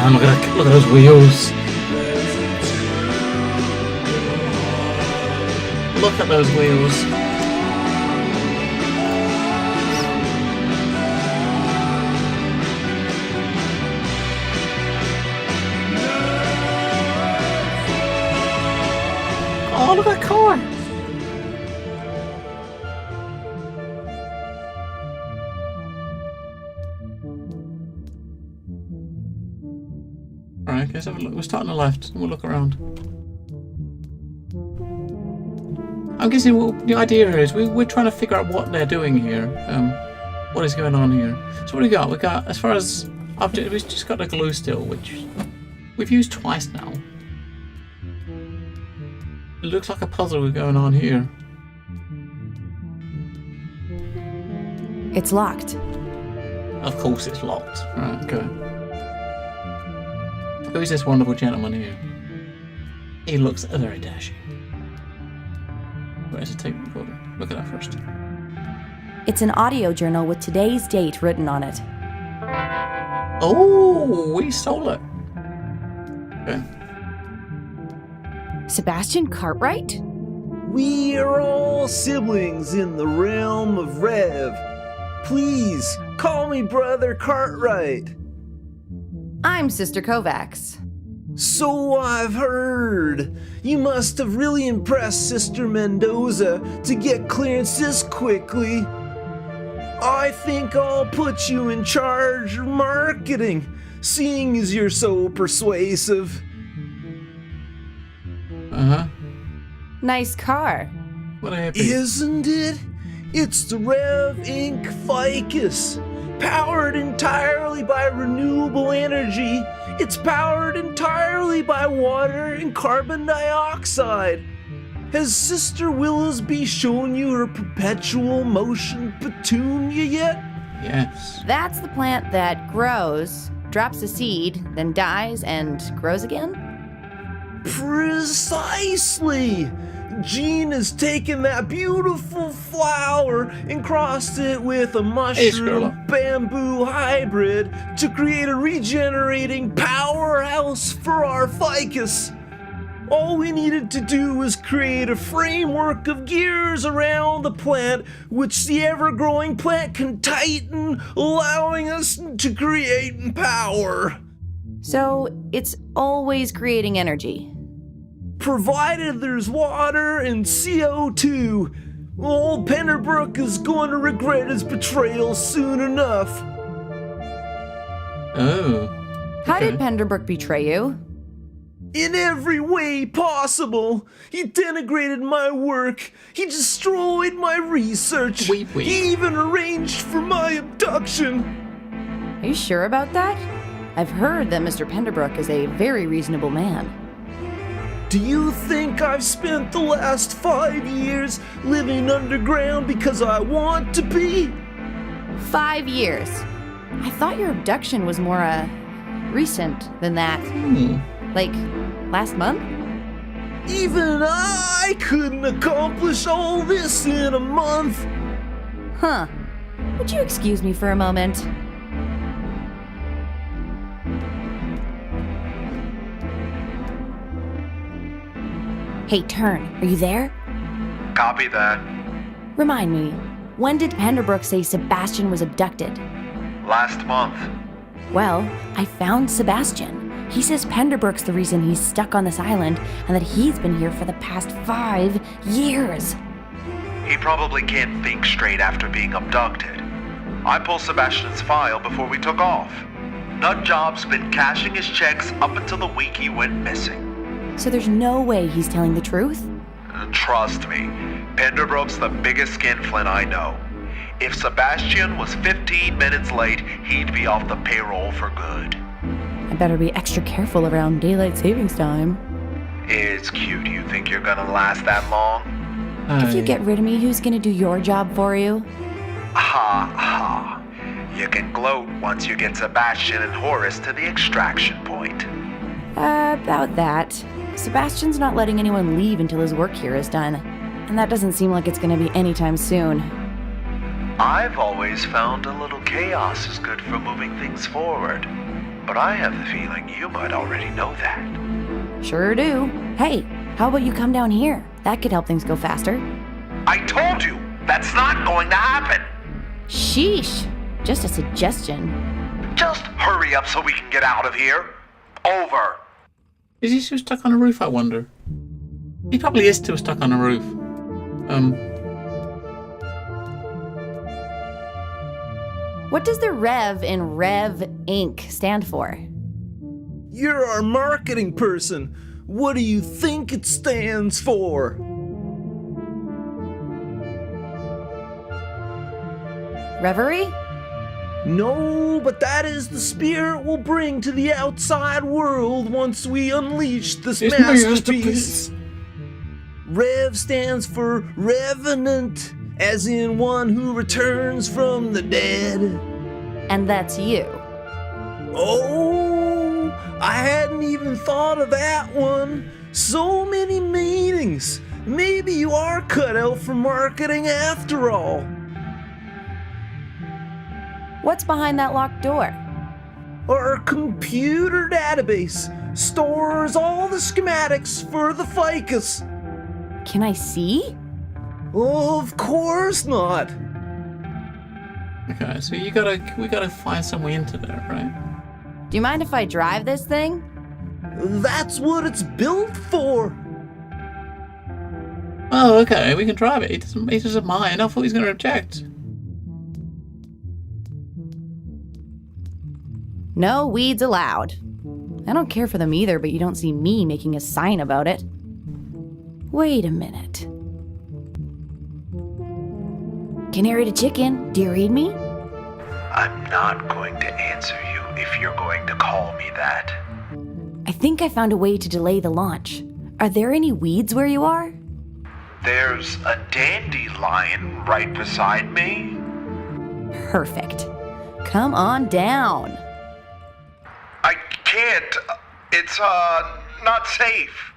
man, look at those wheels. Look at those wheels. Oh, look at that car. Alright, let's have a look. We'll start on the left and we'll look around. I'm guessing the idea is we're trying to figure out what they're doing here. What is going on here? So what do we got? We got, as far as object, we've just got the glue still, which we've used twice now. It looks like a puzzle going on here. It's locked. Of course it's locked. Right, okay. Who's this wonderful gentleman here? He looks very dashing. Where's the tape recorder? Look at that first. It's an audio journal with today's date written on it. Oh, we stole it. Okay. Sebastian Cartwright? We are all siblings in the realm of Rev. Please, call me Brother Cartwright. I'm Sister Kovacs. So I've heard. You must have really impressed Sister Mendoza to get clearance this quickly. I think I'll put you in charge of marketing, seeing as you're so persuasive. Uh-huh. Nice car. What a hippie. Isn't it? It's the Rev Inc. Ficus. Powered entirely by renewable energy. It's powered entirely by water and carbon dioxide. Has Sister Willisby shown you her perpetual motion petunia yet? Yes. That's the plant that grows, drops a seed, then dies and grows again? Precisely! Jean has taken that beautiful flower and crossed it with a mushroom bamboo hybrid to create a regenerating powerhouse for our ficus. All we needed to do was create a framework of gears around the plant, which the ever-growing plant can tighten, allowing us to create power. So it's always creating energy. Provided there's water and CO2, old Penderbrook is going to regret his betrayal soon enough. Oh. How Okay. did Penderbrook betray you? In every way possible. He denigrated my work. He destroyed my research. Weep, weep. He even arranged for my abduction. Are you sure about that? I've heard that Mr. Penderbrook is a very reasonable man. Do you think I've spent the last 5 years living underground because I want to be? 5 years. I thought your abduction was more, recent than that. Like, last month? Even I couldn't accomplish all this in a month. Huh. Would you excuse me for a moment? Hey, Turn, are you there? Copy that. Remind me, when did Penderbrook say Sebastian was abducted? Last month. Well, I found Sebastian. He says Penderbrook's the reason he's stuck on this island and that he's been here for the past 5 years. He probably can't think straight after being abducted. I pulled Sebastian's file before we took off. Nutjob's been cashing his checks up until the week he went missing. So there's no way he's telling the truth? Trust me, Penderbrook's the biggest skinflint I know. If Sebastian was 15 minutes late, he'd be off the payroll for good. I better be extra careful around daylight savings time. It's cute. You think you're gonna last that long? If you get rid of me, who's gonna do your job for you? Ha ha. You can gloat once you get Sebastian and Horace to the extraction point. About that. Sebastian's not letting anyone leave until his work here is done. And that doesn't seem like it's gonna be anytime soon. I've always found a little chaos is good for moving things forward. but I have the feeling you might already know that. Sure do. Hey, how about you come down here? That could help things go faster. I told you, that's not going to happen. Sheesh. Just a suggestion. Just hurry up so we can get out of here. Over. Is he still stuck on a roof, I wonder? He probably is still stuck on a roof. What does the Rev in Rev Inc. stand for? You're our marketing person. What do you think it stands for? Reverie? No, but that is the spirit we'll bring to the outside world once we unleash this It's masterpiece. Rev stands for Revenant, as in one who returns from the dead. And that's you. Oh, I hadn't even thought of that one. So many meanings. Maybe you are cut out for marketing after all. What's behind that locked door? Our computer database stores all the schematics for the ficus. Can I see? Of course not. Okay, so we gotta find some way into there, right? Do you mind if I drive this thing? That's what it's built for. Oh, okay, we can drive it. He doesn't mind. I thought he was gonna object. No weeds allowed. I don't care for them either, but you don't see me making a sign about it. Wait a minute. Canary to chicken, do you read me? I'm not going to answer you if you're going to call me that. I think I found a way to delay the launch. Are there any weeds where you are? There's a dandelion right beside me. Perfect. Come on down. I can't. It's, not safe.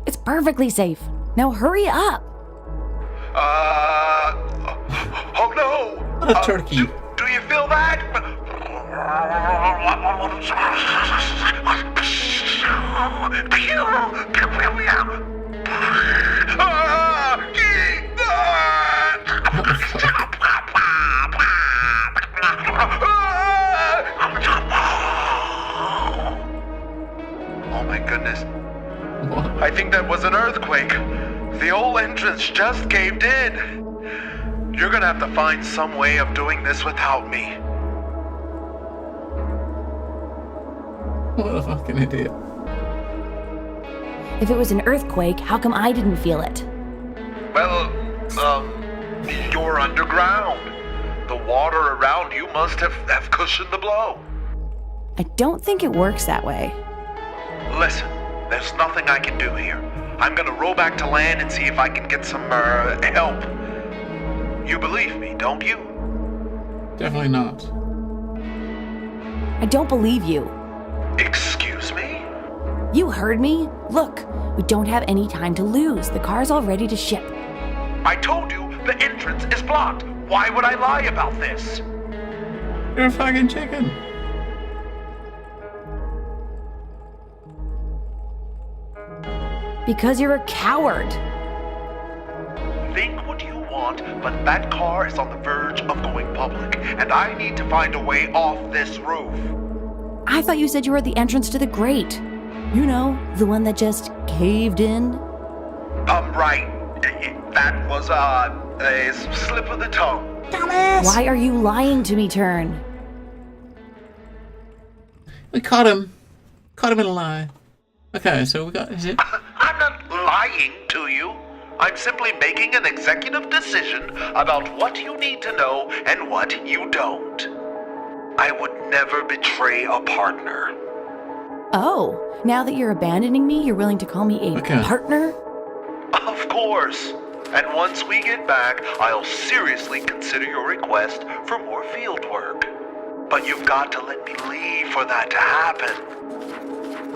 It's perfectly safe. Now hurry up. Oh no! What a turkey. Do you feel that? Oh my goodness. What? I think that was an earthquake. The old entrance just caved in. You're gonna have to find some way of doing this without me. What a fucking idiot. If it was an earthquake, how come I didn't feel it? Well, you're underground. The water around you must have cushioned the blow. I don't think it works that way. Listen, there's nothing I can do here. I'm gonna row back to land and see if I can get some, help. You believe me, don't you? Definitely not. I don't believe you. Excuse me? You heard me? Look, we don't have any time to lose. The car's all ready to ship. I told you the entrance is blocked. Why would I lie about this? You're a fucking chicken. Because you're a coward. Think what you want, but that car is on the verge of going public, and I need to find a way off this roof. I thought you said you were at the entrance to the grate. You know, the one that just caved in. Right. That was, a slip of the tongue. Why are you lying to me, Turn? We caught him. Caught him in a lie. Okay, so we got... Is it... I'm not lying to you. I'm simply making an executive decision about what you need to know and what you don't. I would never betray a partner. Oh, now that you're abandoning me, you're willing to call me a Okay. partner? Of course. And once we get back, I'll seriously consider your request for more field work. But you've got to let me leave for that to happen.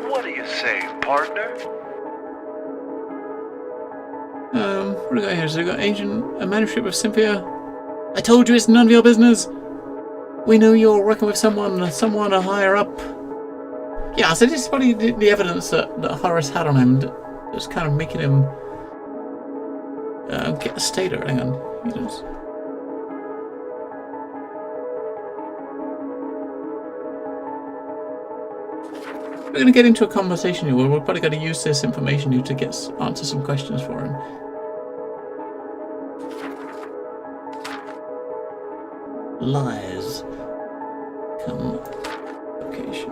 What do you say, partner? What do we got here? So we got a manuscript of Cynthia. I told you it's none of your business. We know you're working with someone higher up. Yeah, so this is probably the evidence that Horace had on him that was kind of making him get a stater. Hang on. He does. We're going to get into a conversation here where we're probably going to use this information here to answer some questions for him. Lies. Location.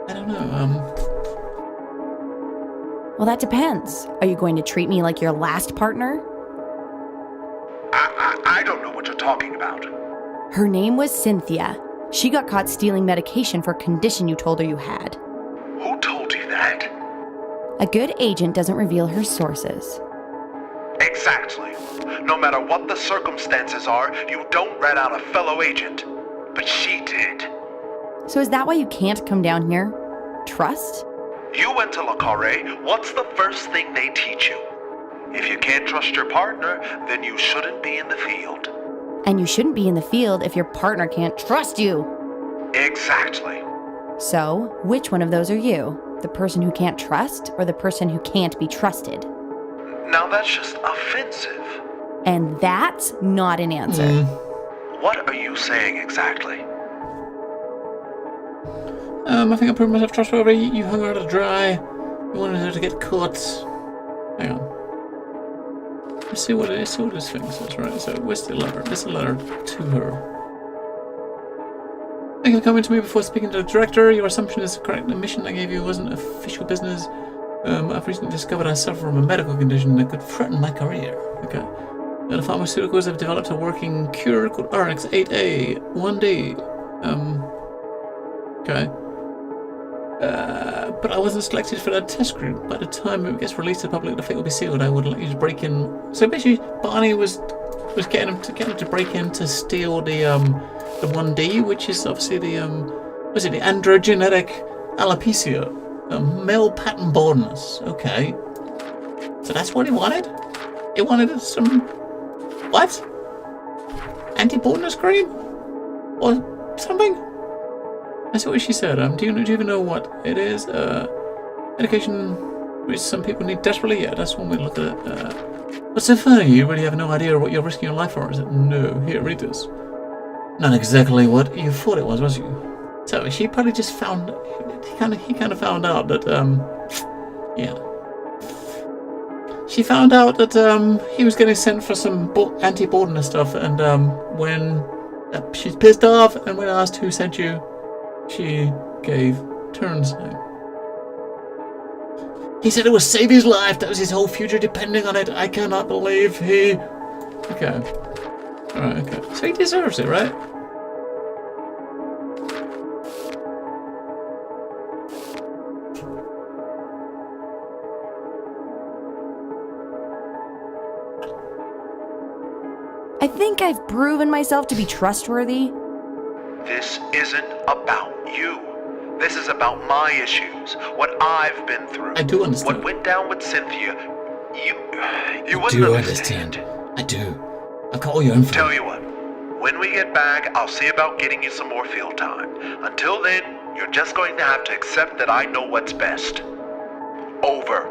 I don't know, Well, that depends. Are you going to treat me like your last partner? I don't know what you're talking about. Her name was Cynthia. She got caught stealing medication for a condition you told her you had. Who told you that? A good agent doesn't reveal her sources. Exactly. No matter what the circumstances are, you don't rat out a fellow agent. But she did. So is that why you can't come down here? Trust? You went to Le Carré. What's the first thing they teach you? If you can't trust your partner, then you shouldn't be in the field. And you shouldn't be in the field if your partner can't trust you. Exactly. So, which one of those are you? The person who can't trust or the person who can't be trusted? Now that's just offensive. And that's not an answer. What are you saying exactly? I think I proved myself trustworthy. You hung her out to dry. You wanted her to get caught. Hang on. Let's see what this thing says, right? So, where's the letter? This is a letter to her. Thank you for coming to me before speaking to the director. Your assumption is correct. The mission I gave you wasn't official business. I've recently discovered I suffer from a medical condition that could threaten my career. Okay. The pharmaceuticals have developed a working cure called RX-8A 1D. Okay. But I wasn't selected for that test group. By the time it gets released to the public, the fate will be sealed. I would like you to break in. So basically, Barney was getting him to break in to steal the 1D, which is obviously the the androgenetic alopecia, male pattern baldness. Okay. So that's what he wanted. He wanted some what? Anti-baldness cream or something? That's what she said. Do you even know what it is? Medication which some people need desperately? Yeah, that's one way to look at it. What's so funny? You really have no idea what you're risking your life for, is it? No. Here, read this. Not exactly what you thought it was you? So she probably just found... He kind of found out that, yeah. She found out that, he was getting sent for some anti-baldness stuff, and, when she's pissed off, and when asked who sent you, she gave Turn's name. He said it would save his life. That was his whole future depending on it. I cannot believe he... Okay. Alright, okay. So he deserves it, right? I think I've proven myself to be trustworthy. This isn't about you. This is about my issues, what I've been through. I do understand. What went down with Cynthia. You I wouldn't do understand. I do. I've got all your info. Tell you what, when we get back, I'll see about getting you some more field time. Until then, you're just going to have to accept that I know what's best. Over.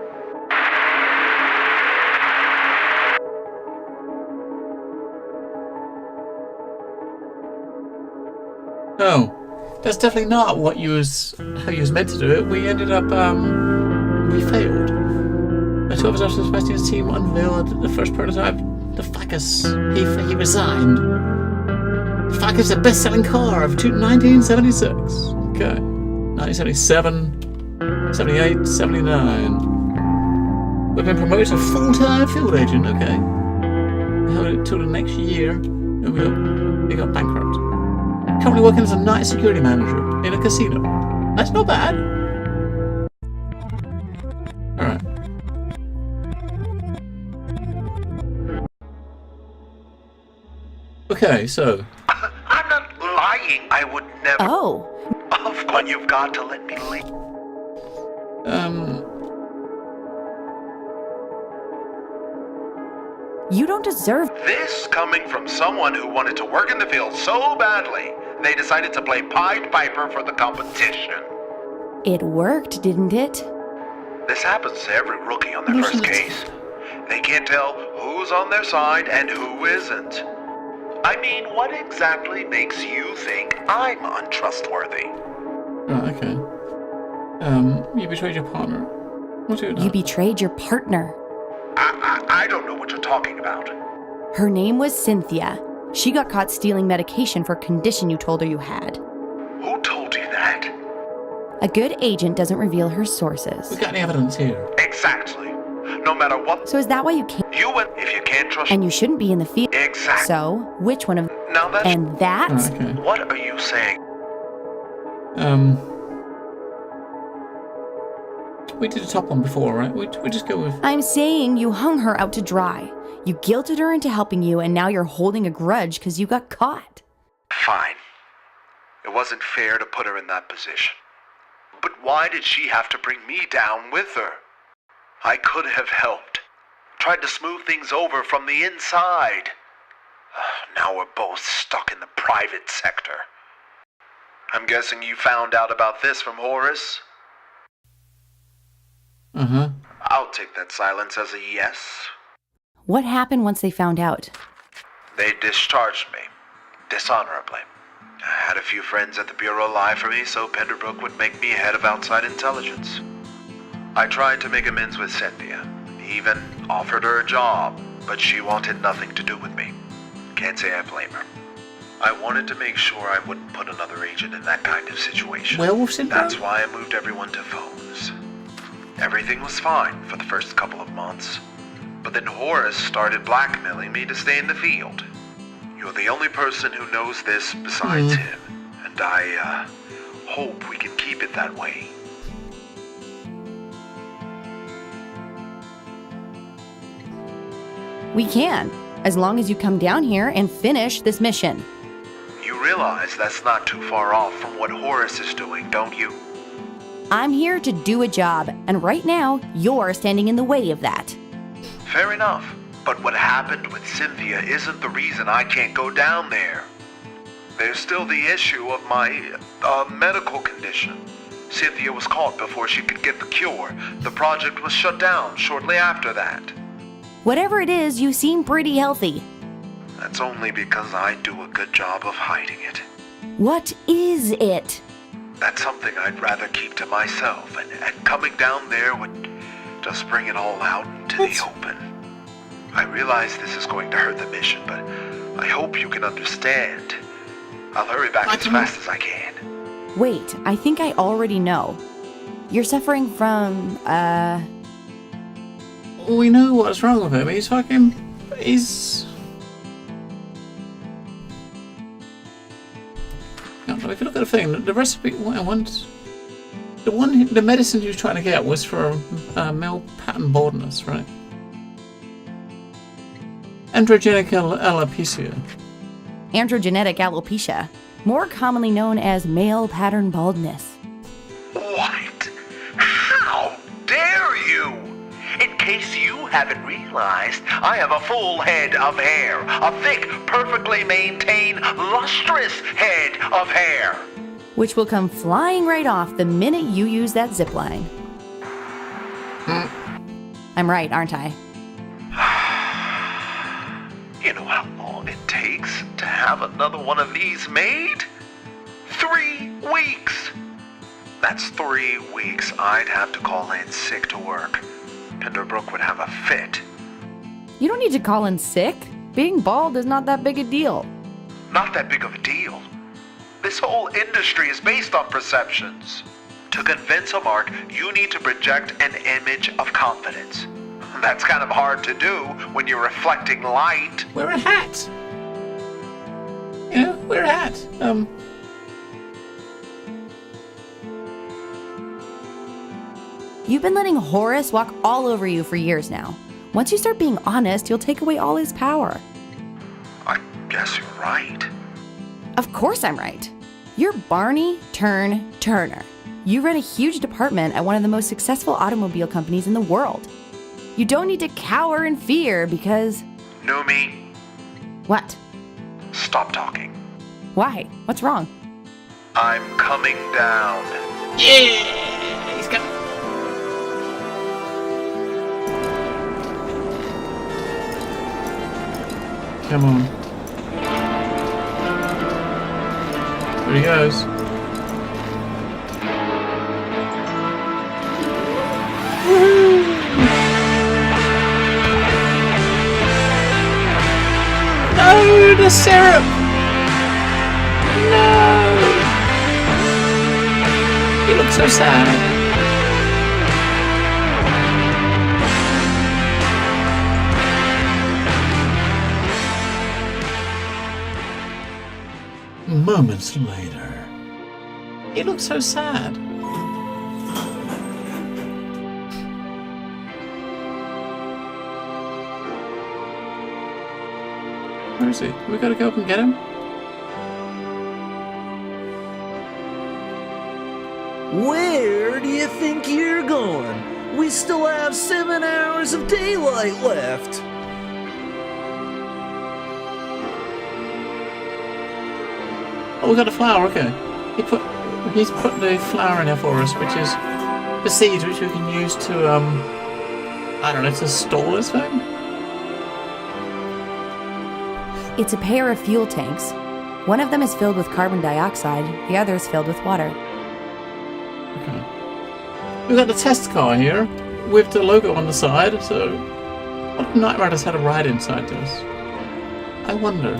No, that's definitely not how you was meant to do it. We ended up, we failed. The two of us after Sebastian's team unveiled the first prototype, the Facus. He resigned. The Facus, the best-selling car of 1976. Okay. 1977, 78, 79. We've been promoted to full-time field agent, okay. We held it till the next year, and we got bankrupt. Currently working as a night security manager in a casino. That's not bad. Alright. Okay, so... I'm not lying. I would never... Oh. Of course, you've got to let me leave. You don't deserve... This coming from someone who wanted to work in the field so badly, they decided to play Pied Piper for the competition. It worked, didn't it? This happens to every rookie on their Listen first to- case. They can't tell who's on their side and who isn't. I mean, what exactly makes you think I'm untrustworthy? Right, okay. You betrayed your partner. What's it? You betrayed your partner. I don't know what you're talking about. Her name was Cynthia. She got caught stealing medication for a condition you told her you had. Who told you that? A good agent doesn't reveal her sources. We got any evidence here? Exactly. No matter what So is that why you came? you and if you can't trust And you shouldn't be in the field. exactly. So, which one of... Now that's And that? Right, okay. what are you saying? We did a top one before, right? We just go with. I'm saying you hung her out to dry. You guilted her into helping you, and now you're holding a grudge because you got caught. Fine. It wasn't fair to put her in that position. But why did she have to bring me down with her? I could have helped. Tried to smooth things over from the inside. Now we're both stuck in the private sector. I'm guessing you found out about this from Horace? Uh-huh. I'll take that silence as a yes. What happened once they found out? They discharged me. Dishonorably. I had a few friends at the Bureau lie for me so Penderbrook would make me head of outside intelligence. I tried to make amends with Cynthia. Even offered her a job, but she wanted nothing to do with me. Can't say I blame her. I wanted to make sure I wouldn't put another agent in that kind of situation. Werewolf syndrome? That's why I moved everyone to phones. Everything was fine for the first couple of months. But then Horace started blackmailing me to stay in the field. You're the only person who knows this besides him. And I, hope we can keep it that way. We can, as long as you come down here and finish this mission. You realize that's not too far off from what Horace is doing, don't you? I'm here to do a job, and right now, you're standing in the way of that. Fair enough. But what happened with Cynthia isn't the reason I can't go down there. There's still the issue of my, medical condition. Cynthia was caught before she could get the cure. The project was shut down shortly after that. Whatever it is, you seem pretty healthy. That's only because I do a good job of hiding it. What is it? That's something I'd rather keep to myself, and coming down there would just bring it all out into the open. I realize this is going to hurt the mission, but I hope you can understand. I'll hurry back as fast as I can. Wait, I think I already know. You're suffering from, We know what's wrong with him. He's... No, if you look at the thing, the recipe, the medicine he was trying to get was for male pattern baldness, right? Androgenic alopecia. androgenetic alopecia, more commonly known as male pattern baldness. What? How dare you? In case you haven't realized, I have a full head of hair. A thick, perfectly maintained, lustrous head of hair. Which will come flying right off the minute you use that zip line. I'm right, aren't I? You know how long it takes to have another one of these made? 3 weeks. That's 3 weeks I'd have to call in sick to work. Penderbrook would have a fit. You don't need to call in sick. Being bald is not that big a deal. Not that big of a deal. This whole industry is based on perceptions. To convince a mark, you need to project an image of confidence. That's kind of hard to do when you're reflecting light. Wear a hat. You know, wear a hat. You've been letting Horace walk all over you for years now. Once you start being honest, you'll take away all his power. I guess you're right. Of course I'm right. You're Barney Turner. You run a huge department at one of the most successful automobile companies in the world. You don't need to cower in fear because... Numi, What? stop talking. Why? What's wrong? I'm coming down. Yeah! Come on. There he goes. Woohoo! No, the syrup! No! He looks so sad. Moments later, he looks so sad. Where is he? We gotta go up and get him? Where do you think you're going? We still have 7 hours of daylight left. Oh, we got a flower, okay. He's put the flower in there for us, which is the seeds which we can use to, I don't know, to store this thing? It's a pair of fuel tanks. One of them is filled with carbon dioxide, the other is filled with water. Okay. We've got the test car here, with the logo on the side, so... What if Knight Rider's had a ride inside this? I wonder.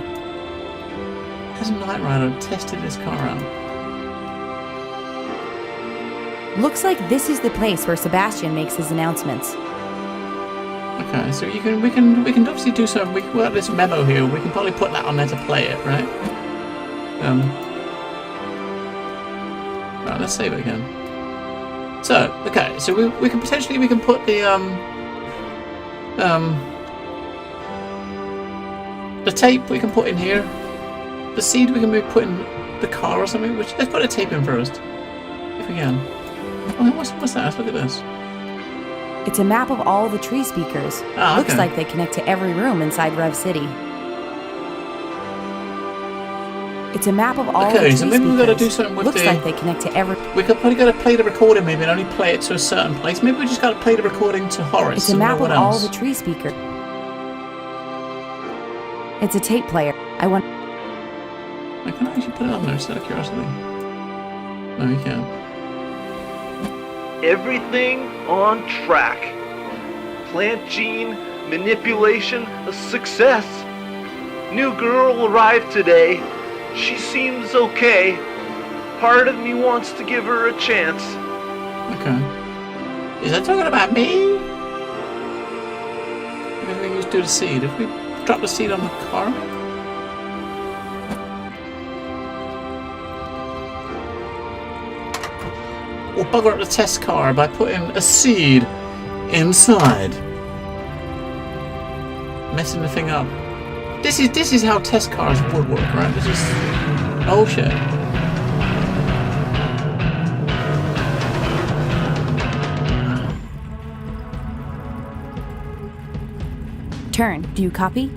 Has Knight Rider tested this car out? Looks like this is the place where Sebastian makes his announcements. Okay, so we can obviously do some. We got this memo here. We can probably put that on there to play it, right? Right, let's save it again. So, okay, so we can potentially put the tape we can put in here. The seed we can maybe put in the car or something. Let's put the tape in first, if we can. Oh, what's that? Let's look at this. It's a map of all the tree speakers. Ah, okay. Looks like they connect to every room inside Rev City. It's a map of all the tree so maybe speakers. we gotta do something with Looks like they connect to every... We could probably gotta play the recording maybe and only play it to a certain place. Maybe we just gotta play the recording to Horace. It's a and map no of one all else. the tree speakers. It's a tape player. I want... I can actually put it on there, just out of curiosity. No, you can't. Everything on track. Plant gene manipulation a success. New girl arrived today. She seems okay. Part of me wants to give her a chance. Okay. Is that talking about me? Maybe we can just do the seed. If we drop the seed on the car? We'll bugger up the test car by putting a seed inside. Messing the thing up. This is how test cars would work, right? This is... Oh shit. Turn. Do you copy?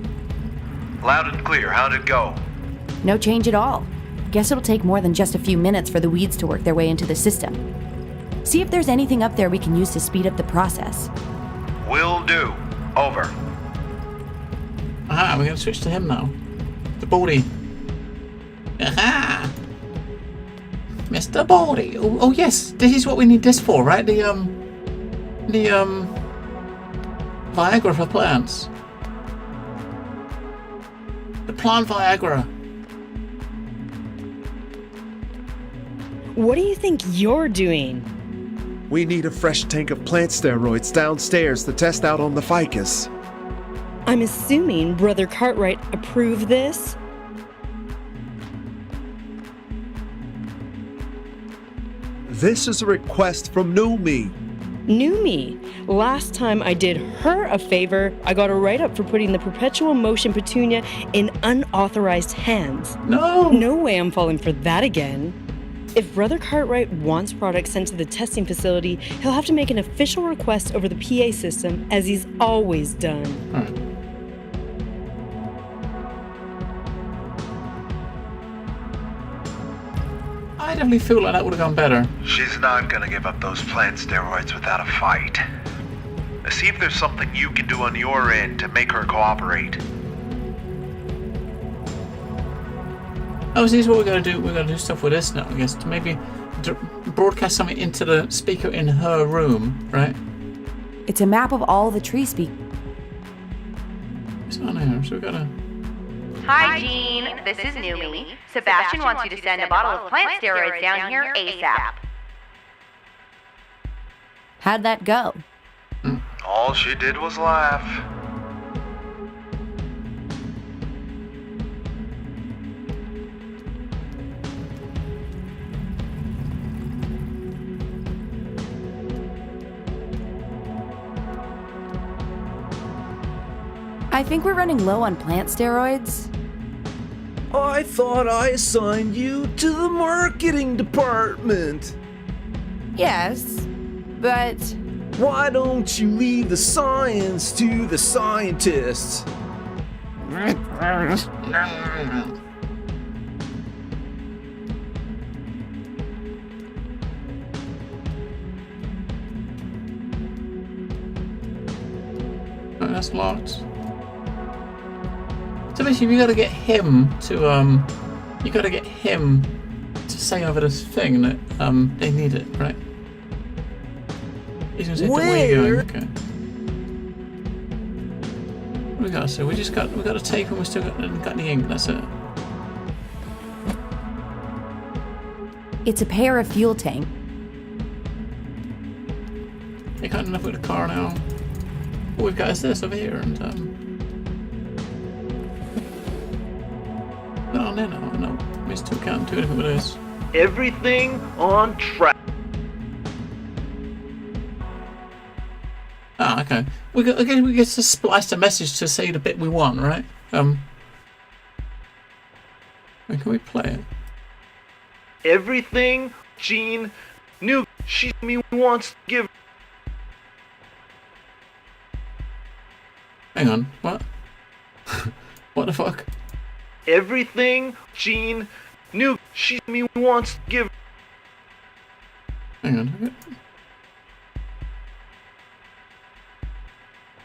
Loud and clear. How'd it go? No change at all. Guess it'll take more than just a few minutes for the weeds to work their way into the system. See if there's anything up there we can use to speed up the process. Will do. Over. Aha, we're gonna switch to him now. The Baldy. Aha! Mr. Baldy. Oh yes, this is what we need this for, right? The Viagra for plants. The plant Viagra. What do you think you're doing? We need a fresh tank of plant steroids downstairs to test out on the ficus. I'm assuming Brother Cartwright approved this? This is a request from Numi. New me. Last time I did her a favor, I got a write-up for putting the perpetual motion petunia in unauthorized hands. No! No way I'm falling for that again. If Brother Cartwright wants products sent to the testing facility, he'll have to make an official request over the PA system, as he's always done. Alright. I definitely feel like that would have gone better. She's not gonna give up those plant steroids without a fight. See if there's something you can do on your end to make her cooperate. Oh, so this is what we're going to do. We're going to do stuff with this now, I guess. To maybe broadcast something into the speaker in her room, right? It's a map of all the tree speakers. It's on here, so we got to... Hi, Jean. This is Numi. Sebastian wants you to send a bottle of plant steroids down here ASAP. How'd that go? All she did was laugh. I think we're running low on plant steroids. I thought I assigned you to the marketing department. Yes, but Why don't you leave the science to the scientists? Oh, that's locked. So basically, you got to get him to you got to get him to say over this thing that they need it, right? He's gonna say, "Where you going?" Okay. What we got? So we got a tape and we still haven't got any ink. That's it. it's a para fuel tank. You got enough with the car now. What we've got is this over here, and no, we still can't do anything with this. Everything on track. Ah, okay. We get to splice the message to say the bit we want, right? Can we play it? Everything Jean knew she wants to give. Hang on, what? What the fuck? Everything Jean knew she wants to give. Hang on.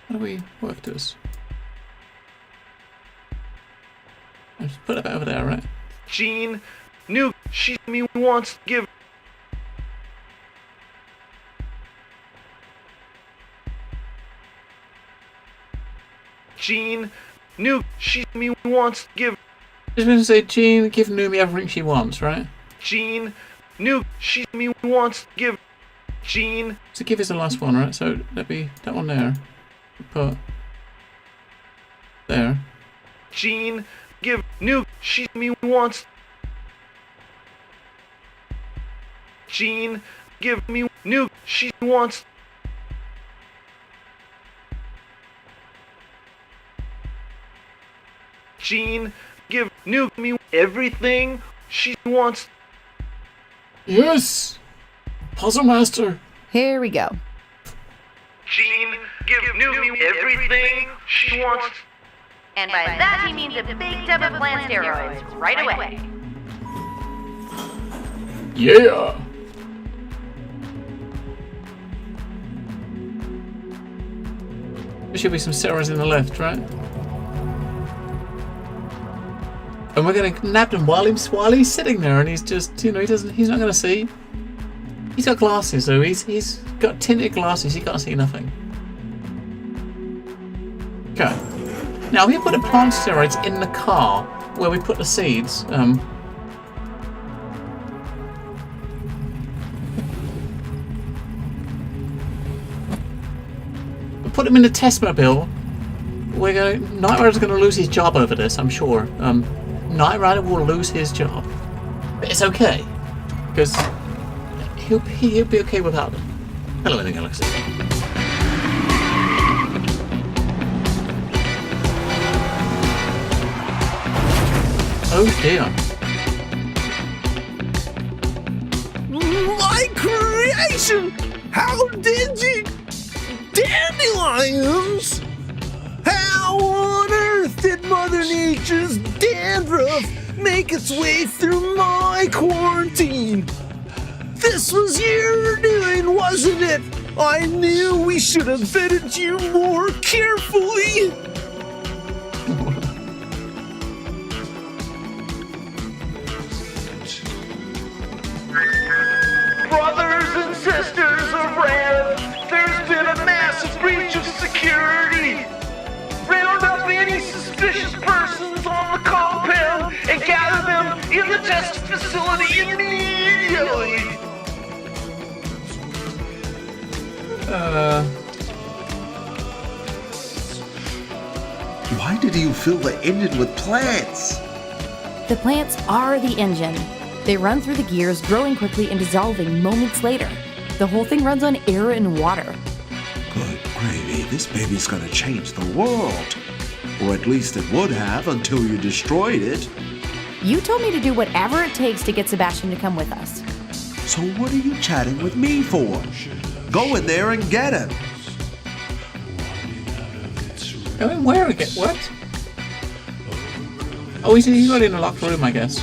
How do we work this? Just put it over there, right? Jean knew she wants to give. Jean knew she wants to give. Just gonna say, Jean, give Numi everything she wants, right? Jean knew she wants to give. Jean. So give us the last one, right? So that'd be that one there. Put there. Jean give new she wants. Jean give me new she wants. Jean give new me everything she wants. Yes! Puzzle Master! Here we go. Jean give new me everything she wants. And by that he means a big tub of plant steroids right away. Yeah! There should be some steroids in the left, right? And we're gonna nab him while he's sitting there, and he's just, he's not gonna see. He's got glasses, so he's got tinted glasses. He can't see nothing. Okay. Now we put the plant steroids in the car where we put the seeds. We put them in the testmobile. Knight Rider's gonna lose his job over this, I'm sure. Knight Rider will lose his job. But it's okay. Because he'll be okay without them. Hello in the galaxy. Oh dear. My creation! How did you... Dandelions! How on earth did Mother Nature's dandruff make its way through my quarantine? This was your doing, wasn't it? I knew we should have vetted you more carefully. brothers and sisters of Rev, there's been a massive breach of security. Round up any suspicious persons on the compound and gather them in the testing facility immediately. Why did you fill the engine with plants? The plants are the engine. They run through the gears, growing quickly and dissolving moments later. The whole thing runs on air and water. Good gravy, this baby's gonna change the world. Or at least it would have until you destroyed it. You told me to do whatever it takes to get Sebastian to come with us. So what are you chatting with me for? Go in there and get him. I mean, where again? What? Oh, he's got in a locked room, I guess.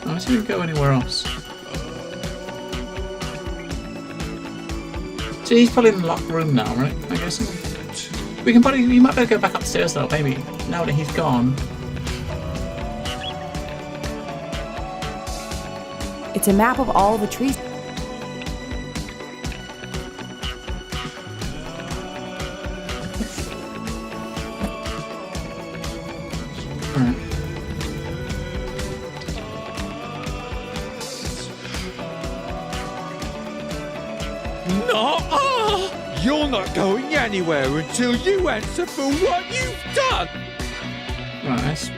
Let's see if we can go anywhere else. So he's probably in the locked room now, right? I guess. We might better go back upstairs though, maybe. Now that he's gone. It's a map of all the trees. Alright. You're not going anywhere until you answer for what you've done. Right, that's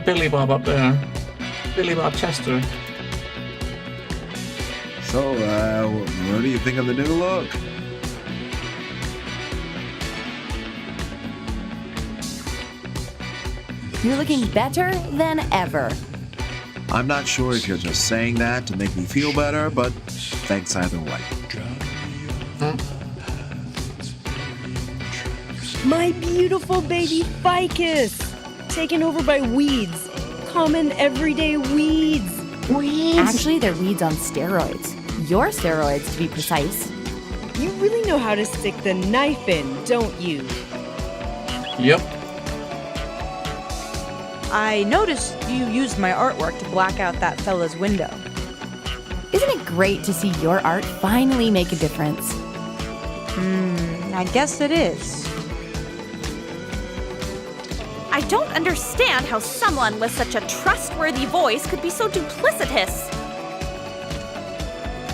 Billy Bob up there. Billy Bob Chester. So, what do you think of the new look? You're looking better than ever. I'm not sure if you're just saying that to make me feel better, but thanks either way. My beautiful baby ficus, taken over by weeds. Common everyday weeds. Actually, they're weeds on steroids. Your steroids, to be precise. You really know how to stick the knife in, don't you? Yep. I noticed you used my artwork to black out that fella's window. Isn't it great to see your art finally make a difference? I guess it is. I don't understand how someone with such a trustworthy voice could be so duplicitous.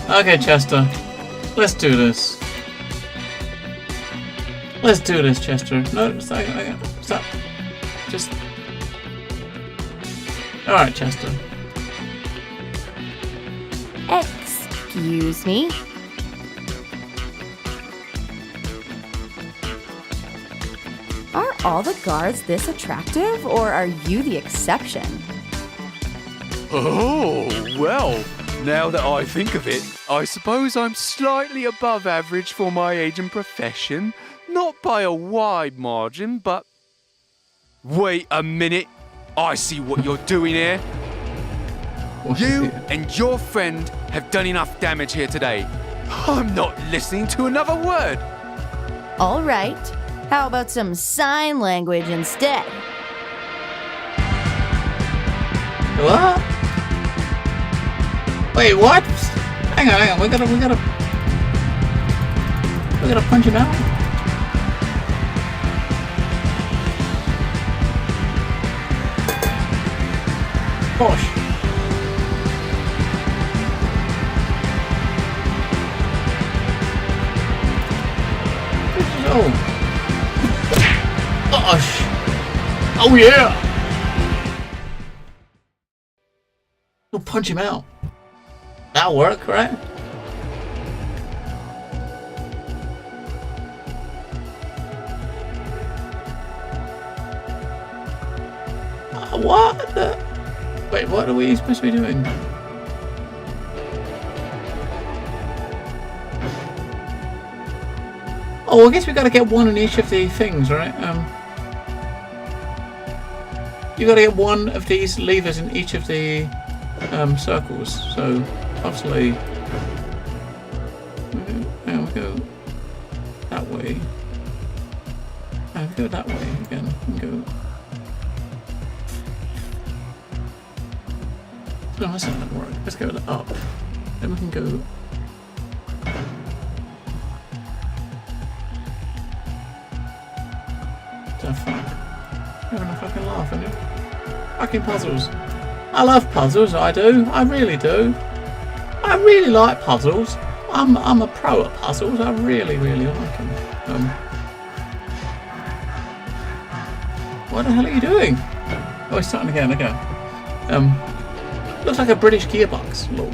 Okay, Chester. Let's do this. Let's do this, Chester. No, stop. Just... Alright, Chester. Excuse me. Are all the guards this attractive, or are you the exception? Oh, well, now that I think of it, I suppose I'm slightly above average for my age and profession. Not by a wide margin, but... Wait a minute. I see what you're doing here. You and your friend have done enough damage here today. I'm not listening to another word. All right. How about some sign language instead? What? Wait, what? Hang on. We gotta punch him out. Gosh. Oh. Gosh. Oh yeah. We'll punch him out. That'll work, right? What the? Wait, what are we supposed to be doing? Oh, I guess we gotta get one in each of the things, right? You gotta get one of these levers in each of the circles. So, obviously, we'll go that way. And go that way again. And go. No, that's not gonna work. Let's go up. Then we can go. The fuck? You're having a fucking laugh, aren't you? Fucking puzzles. I love puzzles, I do. I really do. I really like puzzles. I'm a pro at puzzles. I really, really like them. What the hell are you doing? Oh, it's starting again. Okay. Looks like a British gearbox. Lol.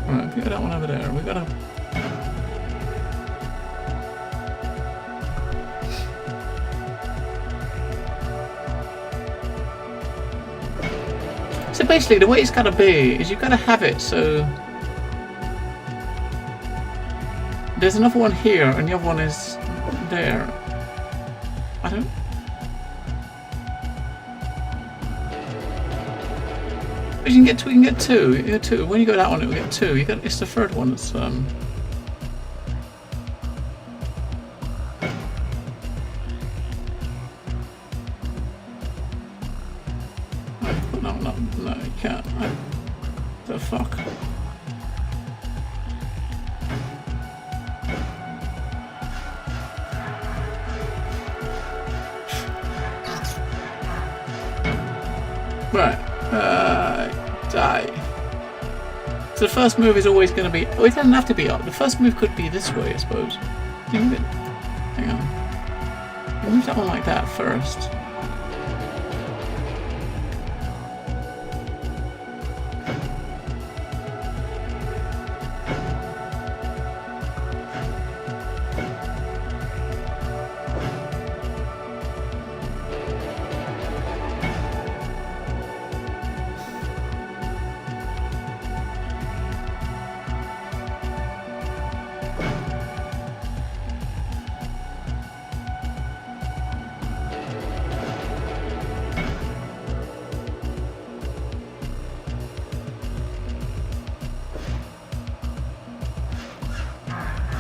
Right, we got that one over there. We got a. So basically, the way it's got to be is you've got to have it so. There's another one here, and the other one is there. I don't. We can get two. You can get two. When you go that one, it will get two. You got. It's the third one that's No, you can't. The fuck. Right. Die. So the first move is always going to be. Oh, it doesn't have to be up. The first move could be this way, I suppose. Hang on. You move that one like that first.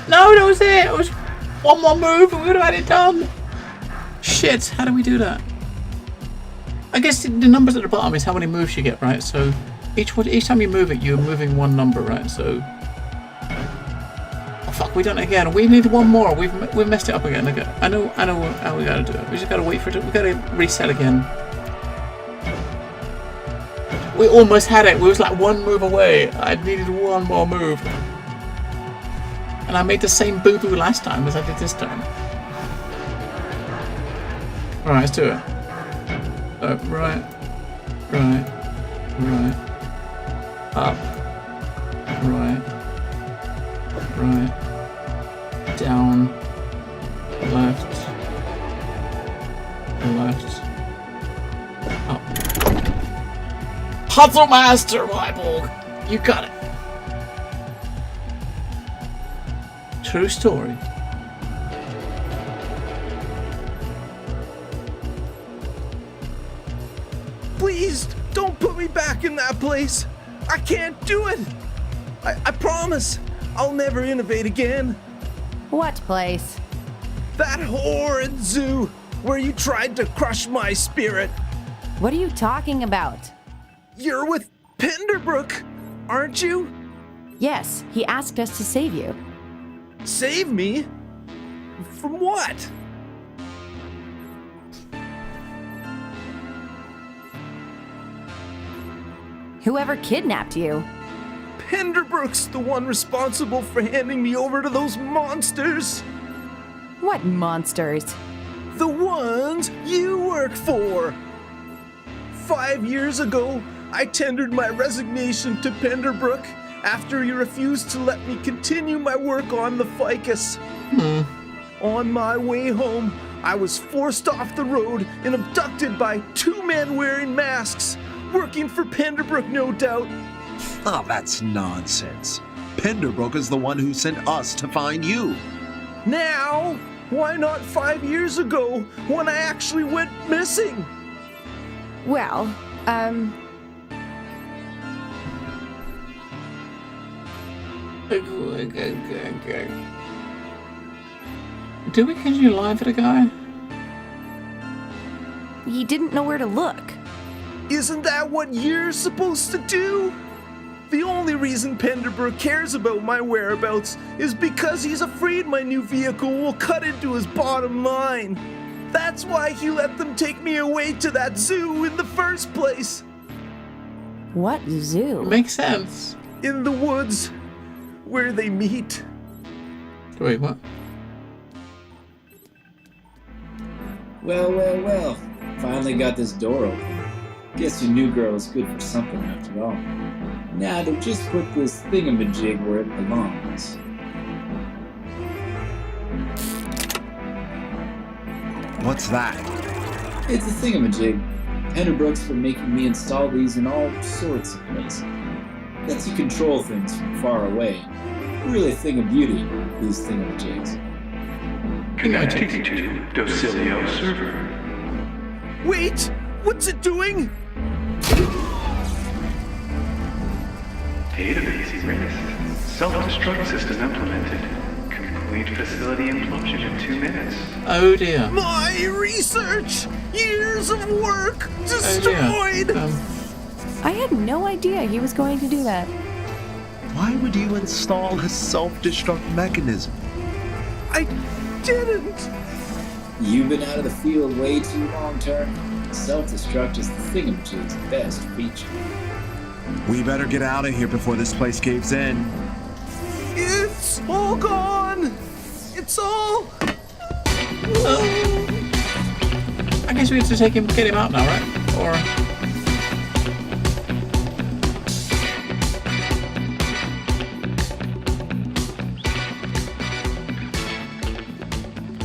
No, that was it! It was one more move and we would have had it done! Shit, how do we do that? I guess the numbers at the bottom is how many moves you get, right? So each time you move it, you're moving one number, right? So... Oh fuck, we done it again. We need one more. We've messed it up again. Okay. I know how we gotta do it. We just gotta wait for it. We gotta reset again. We almost had it. We was like one move away. I needed one more move. And I made the same boo-boo last time as I did this time. Alright, let's do it. Right. Up. Right. Down. Left. Up. Puzzle Master, Wyborg! You got it. True story. Please, don't put me back in that place. I can't do it. I promise I'll never innovate again. What place? That horrid zoo where you tried to crush my spirit. What are you talking about? You're with Penderbrook, aren't you? Yes, he asked us to save you. Save me? From what? Whoever kidnapped you. Penderbrook's the one responsible for handing me over to those monsters. What monsters? The ones you work for. 5 years ago, I tendered my resignation to Penderbrook after he refused to let me continue my work on the Ficus. On my way home, I was forced off the road and abducted by 2 men wearing masks, working for Penderbrook, no doubt. Oh, that's nonsense. Penderbrook is the one who sent us to find you. Now, why not 5 years ago when I actually went missing? Well, Did we continue live for the guy? he didn't know where to look. Isn't that what you're supposed to do? The only reason Penderburg cares about my whereabouts is because he's afraid my new vehicle will cut into his bottom line. That's why he let them take me away to that zoo in the first place. What zoo? Makes sense. In the woods, where they meet. Wait, what? Well. Finally got this door open. Guess your new girl is good for something after all. Now to just put this thingamajig where it belongs. What's that? It's a thingamajig. Penderbrook's been making me install these in all sorts of places. Lets you control things from far away. Really a thing of beauty, these thingamajigs. Connecting to Docilio server. Wait! What's it doing? Database erased. Self-destruct system implemented. Complete facility implosion in 2 minutes. Oh dear. My research! Years of work Oh destroyed! dear. I had no idea he was going to do that. Why would you install a self-destruct mechanism? I didn't! You've been out of the field way too long, Turn. Self-destruct is the thingamajig's best feature. We better get out of here before this place caves in. It's all gone! It's all... I guess we have to get him out now, right? Or...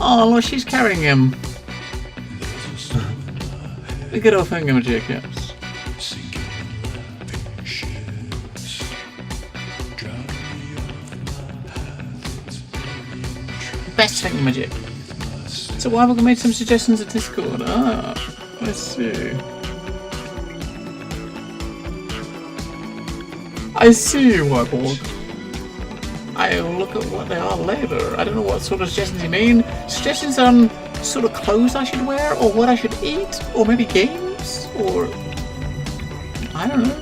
Oh, look, she's carrying him. The good old thingamajig, yes. Best thingamajig. So why have we made some suggestions at Discord? Ah, let's see. I see, Warborg. I'll look at what they are later. I don't know what sort of suggestions you mean. Suggestions on sort of clothes I should wear, or what I should eat, or maybe games, or... I don't know.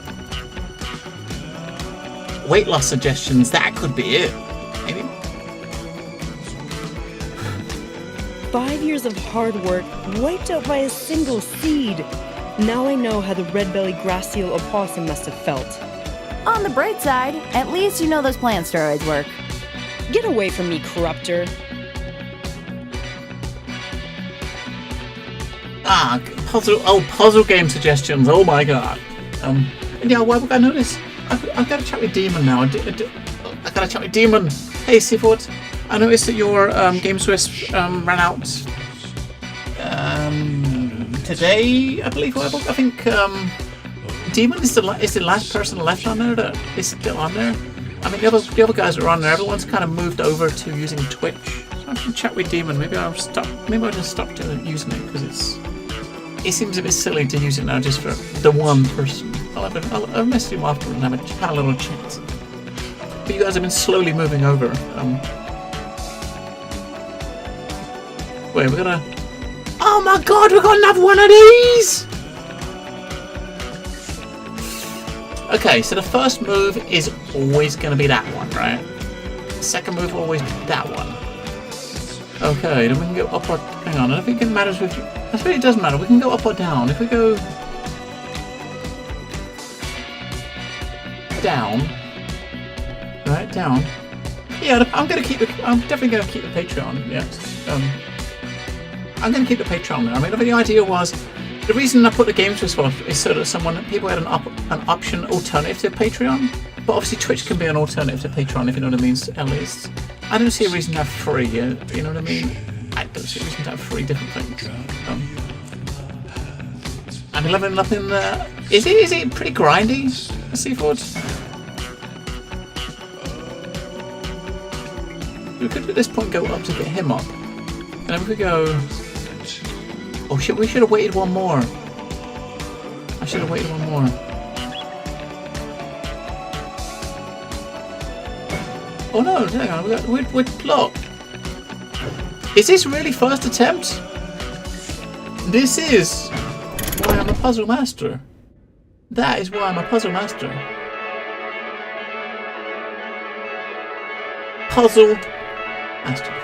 Weight loss suggestions, that could be it. Maybe. 5 years of hard work wiped out by a single seed. Now I know how the red-bellied grass seal opossum must have felt. On the bright side, at least you know those plant steroids work. Get away from me, corruptor. Ah, puzzle game suggestions. Oh my god. Yeah, well, I noticed. I've got to chat with Demon now. I've got to chat with Demon. Hey, Seafoot. I noticed that your Game Swiss ran out today, I believe. I think Demon is the last person left on there that is still on there. I mean, the other guys that are on there, everyone's kind of moved over to using Twitch. So I should chat with Demon. Maybe I'll just stop using it because it seems a bit silly to use it now just for the one person. I'll message him after and have a little chat. But you guys have been slowly moving over. Wait, we're gonna... Oh my god, we've got another one of these! Okay, so the first move is always going to be that one, right? The second move will always be that one. Okay, then we can go up or... Hang on, I don't think it matters with... I suppose it doesn't matter. We can go up or down. If we go... down... Right, down. Yeah, I'm definitely going to keep the Patreon, yes. I'm going to keep the Patreon there. I mean, the idea was... The reason I put the Game Swiss off is so that people had an option alternative to Patreon. But obviously Twitch can be an alternative to Patreon, if you know what I mean, at least. I don't see a reason to have free, you know what I mean? I don't see a reason to have free different things. I'm leveling up in the... Is it pretty grindy, Seafood? We could at this point go up to get him up. And then we could go... Oh shit, we should have waited one more. I should have waited one more. Oh no, hang on, look. Is this really first attempt? This is why I'm a puzzle master. That is why I'm a puzzle master. Puzzle master.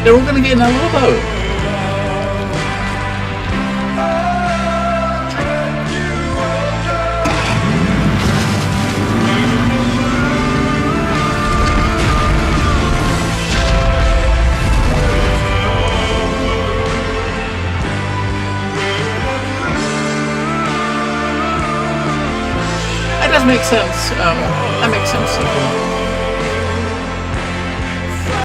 They're all gonna get in that little boat. That does make sense. That makes sense.